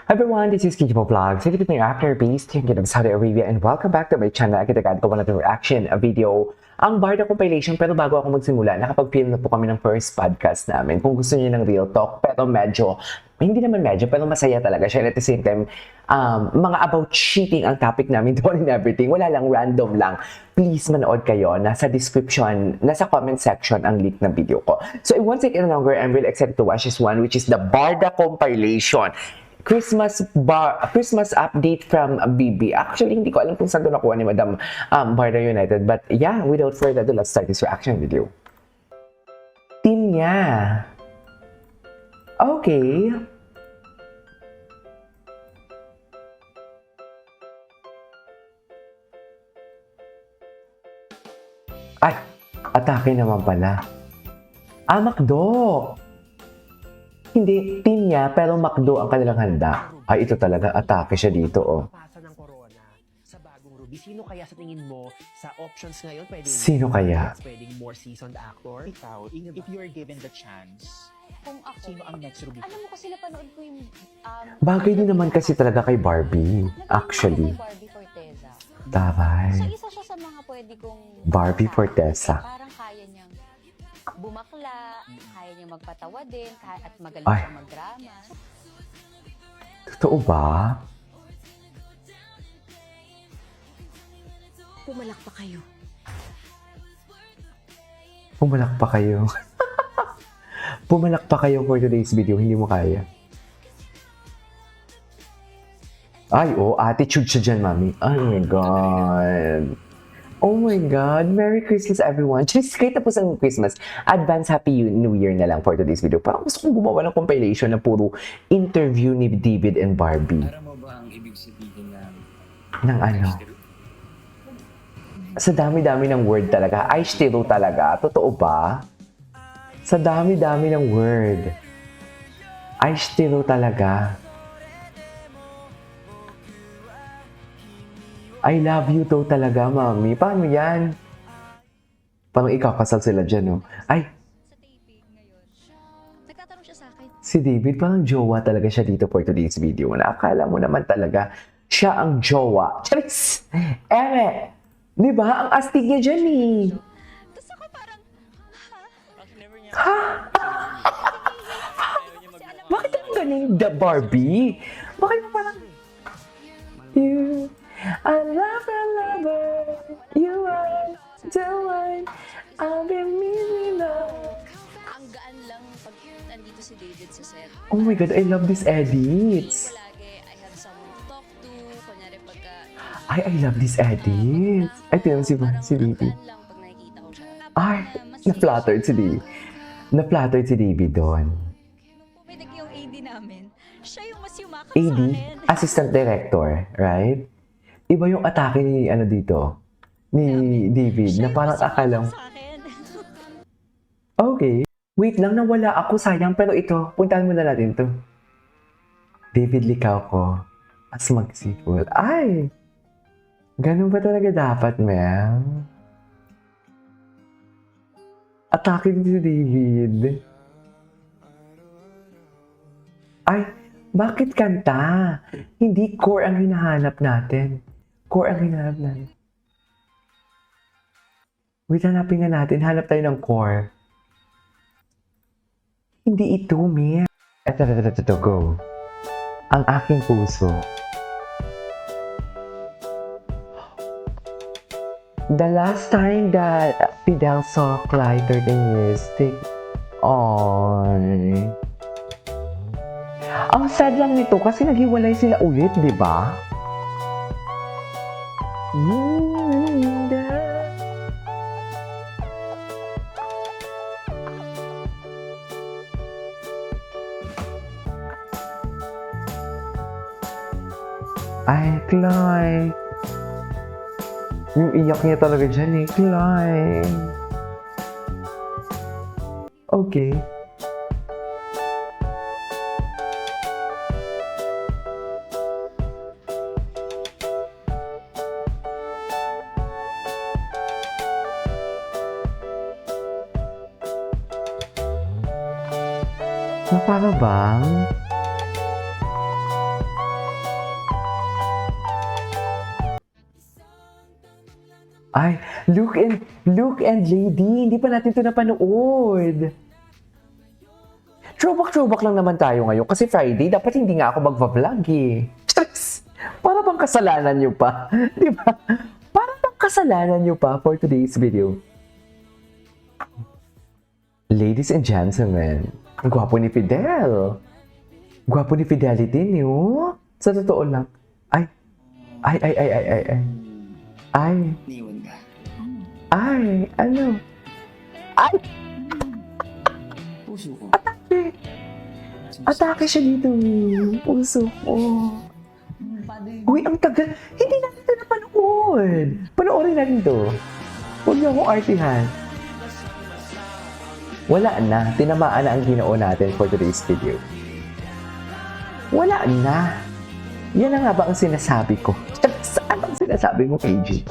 Everyone, this is Kijibo Vlogs. Ito yung after based Kingdom of Saudi Arabia and welcome back to my channel. Agad-agad ko natin reaction video ang Barda compilation. Pero bago ako magsimula, nakapag-film na po kami ng first podcast namin. Kung gusto niyo ng real talk, pero hindi naman medyo, pero masaya talaga siya. And at the same time, mga about cheating ang topic namin doon and everything. Wala lang, random lang. Please manood kayo. Nasa description, nasa comment section ang link ng video ko. So I won't take any longer. I'm really excited to watch this one, which is the Barda compilation. Christmas update from BB. Actually, hindi ko alam kung saan doon nakuha ni Madam Barda United. But yeah, without further ado, let's start this reaction video. Team niya. Okay. Ay, atake naman pala. McDo. Hindi, team niya, pero McDo ang kanilang handa. Ay, ito talaga, atake siya dito, oh. Pasa ng corona sa bagong Ruby. Sino kaya sa tingin mo sa options ngayon? Sino kaya? Pwedeng more seasoned actor? Ikaw, if you are given the chance, Kung ako, sino ang next Ruby? alam mo kasi napanood ko yung... Bagay din naman kasi talaga kay Barbie, naging actually. ako kay Barbie Forteza. So, Tabay. isa siya sa mga pwede kong... Barbie Forteza. Parang kaya niyang bumakla, kaya niyang magpatawa din, at magaling Ay. siyang magdrama. Totoo ba? Pumalak pa kayo. Pumalak pa kayo. Pumalak pa kayo for today's video, hindi mo kaya. Ay, oh, attitude siya dyan, mami. Oh my God. Oh my God. Merry Christmas, everyone. Just kahit na po sa Christmas, advance Happy New Year na lang for today's video. Parang gusto kong gumawa ng compilation na puro interview ni David and Barbie. Alam mo ba ang ibig sabihin Ng ano? Sa dami-dami ng word talaga. Ay, stilo talaga. Totoo ba? Sa dami-dami ng word. Ay, stilo talaga. I love you daw talaga, mami. Paano yan? Parang ikaw, kasal sila dyan, no? Ay, Sa taping ngayon, nagtatanong siya sa akin, si David, parang jowa talaga siya dito for today's video. Nakakala mo naman talaga, siya ang jowa. Charis! Eme! Di ba? Ang astig niya dyan, eh. tapos ako parang, Bakit ang galing, the Barbie? Bakit parang... You, I love you are the one I've been meaning of. ang gaan lang pag nandito si David sa set. Oh my God, I love these edits. Palagi, I have someone to talk to. Kunyari pagka... I love these edits. Ay, tinan si Ang David. gaan lang pag nakikita ko siya. Ay, na-flattered si David. Na-flattered si David doon. Nung puminig yung AD namin, siya yung mas yumakap AD, sa akin. Assistant Director, right? Iba yung atake ni, dito, ni David, Siya na yung parang mas akala yumakap mo, sa akin. okay. Wait lang, nawala ako, sayang. Pero ito, puntahan muna natin to. David Licao ko, as mag-sequel. Ay! Ganun ba talaga dapat, ma'am? Atake din si David. Ay, bakit kanta? Hindi core ang hinahanap natin. Core ang hinahanap natin. Wait, hanapin nga natin. Hanap tayo ng core. Hindi ito, Mia. Ito, go. Ang aking puso. The last time that Fidel saw Clyde 13 years, on. Ang sad lang nito kasi naghiwalay sila ulit, di ba? Ay, Clyde. Yung iyak niya talaga dyan, eh. Clyde. Okay. Na para bang Ay, Luke and Lady, hindi pa natin ito napanood. Throwback lang naman tayo ngayon kasi Friday, dapat hindi nga ako magva-vlog eh. Charis! Para bang kasalanan nyo pa? Di ba? Para bang kasalanan nyo pa for today's video? Ladies and gentlemen, ang gwapo ni Fidel. Gwapo ni Fidelity niyo. Sa totoo lang. Ay. Niwan ka. Ay, ano? Ay! Puso ko. Atake siya dito. Puso ko. Uy, ang tagal. Hindi natin ito napanood. Panoorin natin to. Huwag niyo akong artihan. Wala na. Tinamaan na ang ginoo natin for today's video. Wala na. Yan na nga ba ang sinasabi ko? Saan ang sinasabi mo, AJ?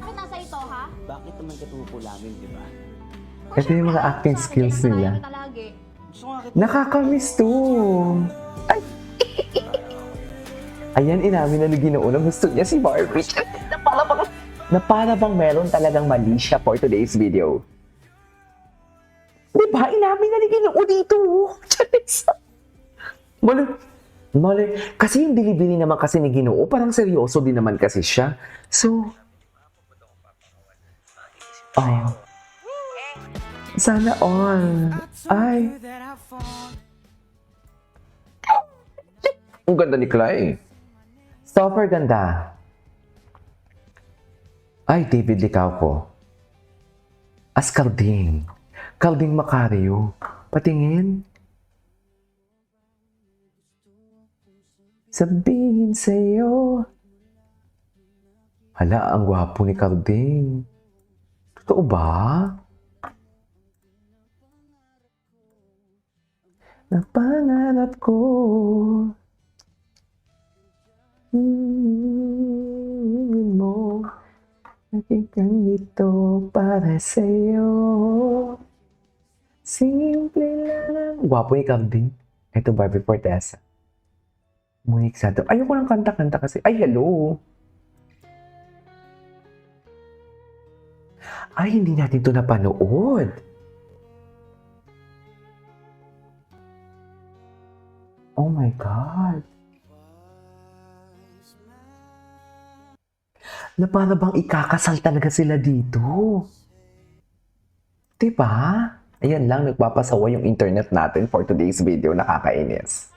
Bakit nasa ito, ha? Bakit naman katutulamin, di ba? Ito yung mga acting skills nila. Gusto nga kita. Nakakamiss to. Ay. Ayan, inamin na ni Ginoo na gusto niya si Barbie. Na para bang meron talagang mali siya for today's video. Diba? Inamin na ni Ginoo dito. Charis. Mali. Kasi yung bilibili naman kasi ni Ginoo, parang seryoso din naman kasi siya. So, sana all. Ay. Ang ganda ni Clay. Super ganda. Ay, David Licauco. As Calding. Calding Macario. Patingin. Sabihin sa'yo. Hala, ang gwapo ni Calding. Totoo ba? Napangarap ko. Mo. Nakikang ito para sa'yo. Simple lang. Gwapo ni Calding. Ito, Barbie Fortesa. Monique Santos. Ayoko ng kanta-kanta kasi. Ay, hello. Ay, hindi natin ito napanood. Oh my God. Na para bang ikakasal talaga sila dito. Diba? Ayan lang, nagpapasawa yung internet natin for today's video. Nakakainis.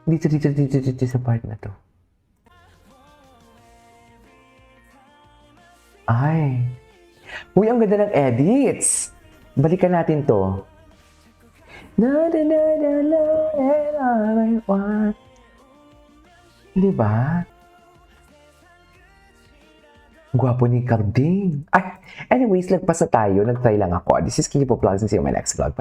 Dito sa part na to. Ay. Uy, ang ganda ng edits. Balikan natin to. Diba? Gwapo ni Carding. Ay, anyways, lagpas na tayo. Nag-try lang ako. This is Kiki Vlogs and see you in my next vlog.